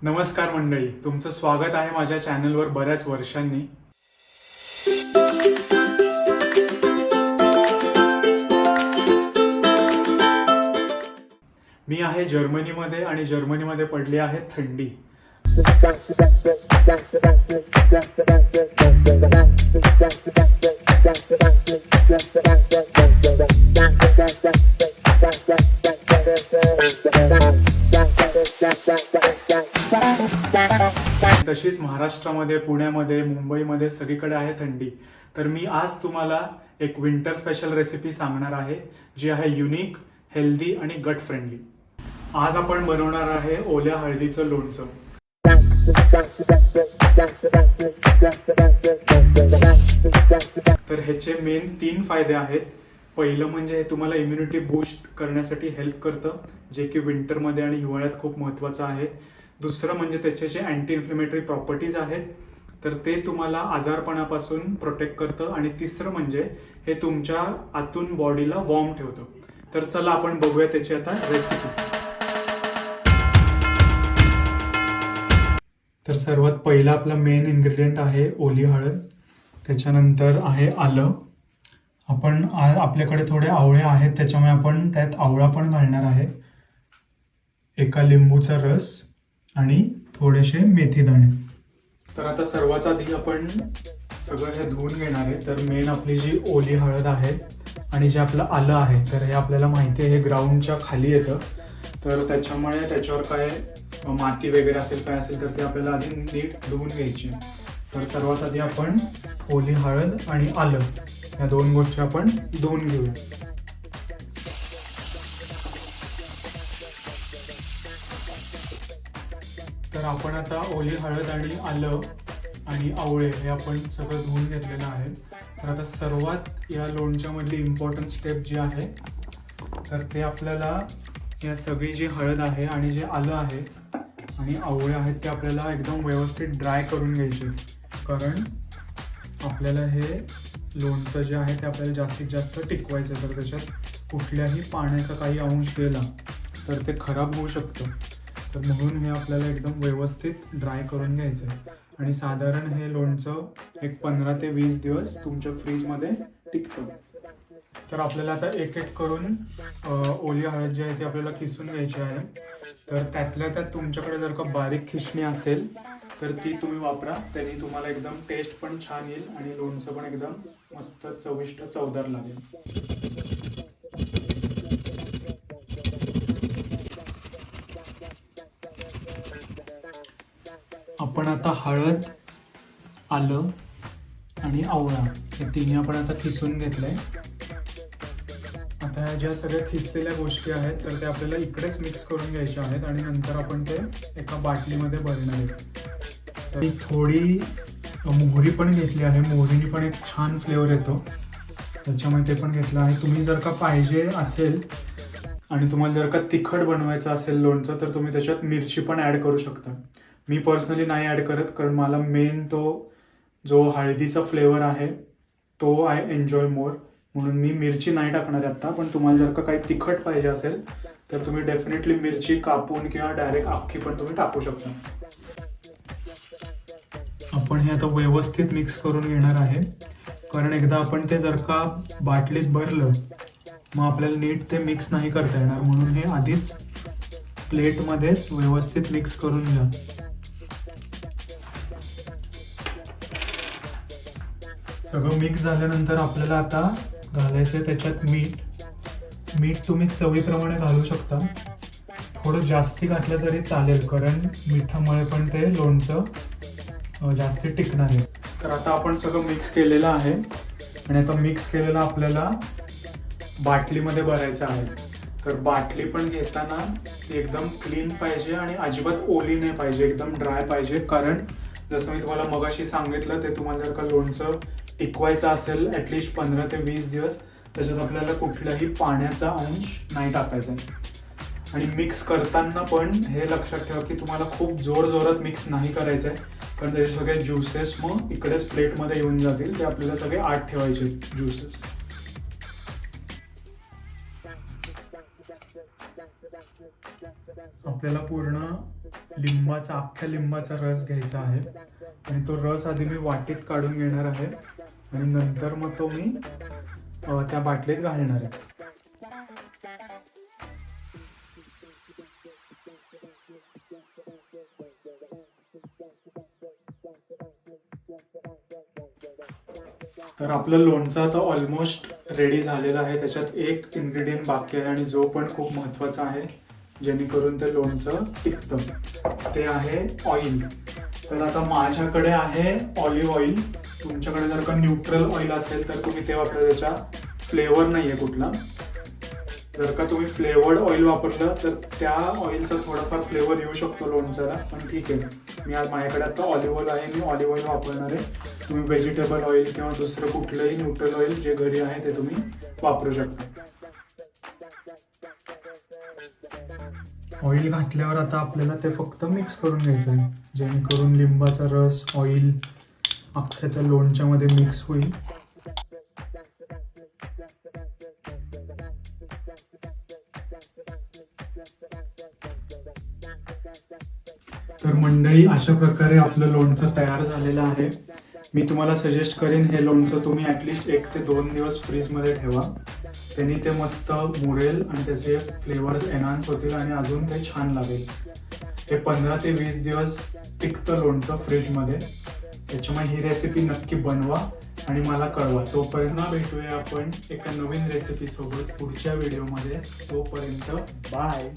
नमस्कार मंडळी, तुमचं स्वागत आहे माझ्या चॅनलवर बऱ्याच वर्षांनी. मी आहे जर्मनीमध्ये आणि जर्मनीमध्ये पडली आहे थंडी. तशीच महाराष्ट्रामध्ये, पुण्यामध्ये, मुंबईमध्ये सगळीकडे आहे थंडी. तर मी आज तुम्हाला एक विंटर स्पेशल रेसिपी सांगणार आहे, जी आहे युनिक, हेल्दी आणि गट फ्रेंडली. आज आपण बनवणार आहे ओल्या हळदीचं लोणचं. तर ह्याचे मेन 3 फायदे आहेत. पहिलं म्हणजे हे तुम्हाला इम्युनिटी बूस्ट करण्यासाठी हेल्प करतं, जे की विंटरमध्ये आणि हिवाळ्यात खूप महत्त्वाचं आहे. दुसरं म्हणजे त्याचे जे अँटी इन्फ्लेमेटरी प्रॉपर्टीज आहेत, तर ते तुम्हाला आजारपणापासून प्रोटेक्ट करतं. आणि तिसरं म्हणजे हे तुमच्या आतून बॉडीला वॉर्म ठेवतं. तर चला आपण बघूया त्याची आता रेसिपी. तर सर्वात पहिला आपला मेन इन्ग्रेडियंट आहे ओली हळद. त्याच्यानंतर आहे आलं. आपण आपल्याकडे थोडे आवळे आहेत, त्याच्यामुळे आपण त्यात आवळा पण घालणार आहे. एका लिंबूचा रस आणि थोडेसे मेथी दाणे. तर आता सर्वात आधी आपण सगळं हे धुवून घेणार आहे. तर मेन आपली जी ओली हळद आहे आणि जे आपलं आलं आहे, तर हे आपल्याला माहिती आहे हे ग्राउंडच्या खाली येतं. तर त्याच्यामुळे त्याच्यावर काय माती वगैरे असेल, काय असेल, तर ते आपल्याला आधी नीट धुवून घ्यायची. तर सर्वात आधी आपण ओली हळद आणि आलं या 2 गोष्टी आपण धुवून घेऊया. तर आपण आता ओली हळद आणि आलं आणि आवळे हे आपण सगळं धुवून घेतलेलं आहे. तर आता सर्वात या लोणच्यामधली इम्पॉर्टंट स्टेप जी आहे, तर ते आपल्याला या सगळी जी हळद आहे आणि जे आलं आहे आणि आवळे आहेत ते आपल्याला एकदम व्यवस्थित ड्राय करून घ्यायचे. कारण आपल्याला हे लोणचं जे आहे ते आपल्याला जास्तीत जास्त टिकवायचं. तर त्याच्यात कुठल्याही पाण्याचा काही अंश गेला तर ते खराब होऊ शकतं. तर म्हणून हे आपल्याला एकदम व्यवस्थित ड्राय करून घ्यायचं आहे. आणि साधारण हे लोणचं एक 15 ते 20 दिवस तुमच्या फ्रीजमध्ये टिकतं. तर आपल्याला आता एक एक करून ओली हळद जी आहे ती आपल्याला किसून घ्यायची आहे. तर त्यातल्या त्यात तुमच्याकडे जर का बारीक खिसणी असेल तर ती तुम्ही वापरा. त्यांनी तुम्हाला एकदम टेस्ट पण छान येईल आणि लोणचं पण एकदम मस्त चविष्ट चवदार लागेल. आपण आता हळद, आलं आणि आवळा हे तिन्ही आपण आता खिसून घेतलंय. आता ज्या सगळ्या खिसलेल्या गोष्टी आहेत तर ते आपल्याला इकडेच मिक्स करून घ्यायच्या आहेत आणि नंतर आपण ते एका बाटलीमध्ये भरणार आहेत. तर थोडी मोहरी पण घेतली आहे. मोहरीने पण एक छान फ्लेवर येतो, त्याच्यामुळे ते पण घेतलं आहे. तुम्ही जर का पाहिजे असेल आणि तुम्हाला जर का तिखट बनवायचं असेल लोणचं, तर तुम्ही त्याच्यात मिरची पण ॲड करू शकता. मी पर्सनली नाही ॲड करत, कारण मला मेन तो जो हळदीचा फ्लेवर आहे तो आय एन्जॉय मोर, म्हणून मी मिरची नाही टाकणार आता. पण तुम्हाला जर का काही तिखट पाहिजे असेल तर तुम्ही डेफिनेटली मिरची कापून किंवा डायरेक्ट अख्खी पण तुम्ही टाकू शकता. आपण हे आता व्यवस्थित मिक्स करून घेणार आहे, कारण एकदा आपण ते जर का बाटलीत भरलं मग आपल्याला नीट ते मिक्स नाही करता येणार. म्हणून हे आधीच प्लेटमध्येच व्यवस्थित मिक्स करून घ्या. सगळं मिक्स झाल्यानंतर आपल्याला आता घालायचं आहे त्याच्यात मीठ. मीठ तुम्ही चवीप्रमाणे घालू शकता. थोडं जास्ती घातलं तरी चालेल, कारण मिठामुळे पण ते लोणचं जास्ती टिकणार आहे. तर आता आपण सगळं मिक्स केलेलं आहे आणि आता मिक्स केलेलं आपल्याला बाटलीमध्ये भरायचं आहे. तर बाटली पण घेताना एकदम क्लीन पाहिजे आणि अजिबात ओली नाही पाहिजे, एकदम ड्राय पाहिजे. कारण जसं मी तुम्हाला मगाशी सांगितलं, ते तुम्हाला जर का लोणचं टिकवायचं असेल ॲटलिस्ट 15 ते 20 दिवस, त्याच्यात आपल्याला कुठल्याही पाण्याचा अंश नाही टाकायचा आहे. आणि मिक्स करताना पण हे लक्षात ठेवा की तुम्हाला खूप जोरात मिक्स नाही करायचं आहे, कारण त्याचे सगळे ज्युसेस मग इकडेच प्लेटमध्ये येऊन जातील. ते आपल्याला सगळे आत ठेवायचे ज्युसेस. आपल्याला पूर्ण लिंबाचा, अख्ख्या लिंबाचा रस घ्यायचा आहे आणि तो रस आधी मी वाटीत काढून घेणार आहे आणि नंतर मग तो मी त्या बाटलीत घालणार आहे. तर आपलं लोणचं आता ऑलमोस्ट रेडी झालेलं आहे. त्याच्यात एक इन्ग्रेडियंट बाकी आहे आणि जो पण खूप महत्त्वाचा आहे जेणेकरून ते लोणचं टिकतं, ते आहे ऑइल. तर आता माझ्याकडे आहे ऑलिव्ह ऑइल. तुमच्याकडे जर का न्यूट्रल ऑइल असेल तर तुम्ही ते वापरा, त्याचा फ्लेवर नाही आहे कुठला. जर का तुम्ही फ्लेवर्ड ऑइल वापरलं तर त्या ऑइलचा थोडाफार फ्लेवर येऊ शकतो लोणच्याला, पण ठीक आहे. मी आज माझ्याकडे आता ऑलिव्ह ऑइल आहे, मी ऑलिव्ह ऑइल वापरणार आहे. तुम्ही व्हेजिटेबल ऑइल किंवा दुसरं कुठलंही न्यूट्रल ऑइल जे घरी आहे ते तुम्ही वापरू शकता. ऑइल घातल्यावर आता आपल्याला ते फक्त मिक्स करून घ्यायचं आहे जेणेकरून लिंबाचा रस, ऑइल अख्ख्या त्या लोणच्यामध्ये मिक्स होईल. तर मंडळी, अशा प्रकारे आपलं लोणचं तयार झालेलं आहे. मी तुम्हाला सजेस्ट करेन हे लोणचं तुम्ही ॲटलिस्ट 1 ते 2 दिवस फ्रीजमध्ये ठेवा. त्यांनी ते मस्त मुरेल आणि त्याचे फ्लेवर्स एनहान्स होतील आणि अजून ते छान लागेल. हे 15 ते 20 दिवस टिकतं लोणचं फ्रीजमध्ये. त्याच्यामुळे ही रेसिपी नक्की बनवा आणि मला कळवा. तोपर्यंत भेटूया आपण एका नवीन रेसिपी सोबत पुढच्या व्हिडिओमध्ये. तोपर्यंत बाय.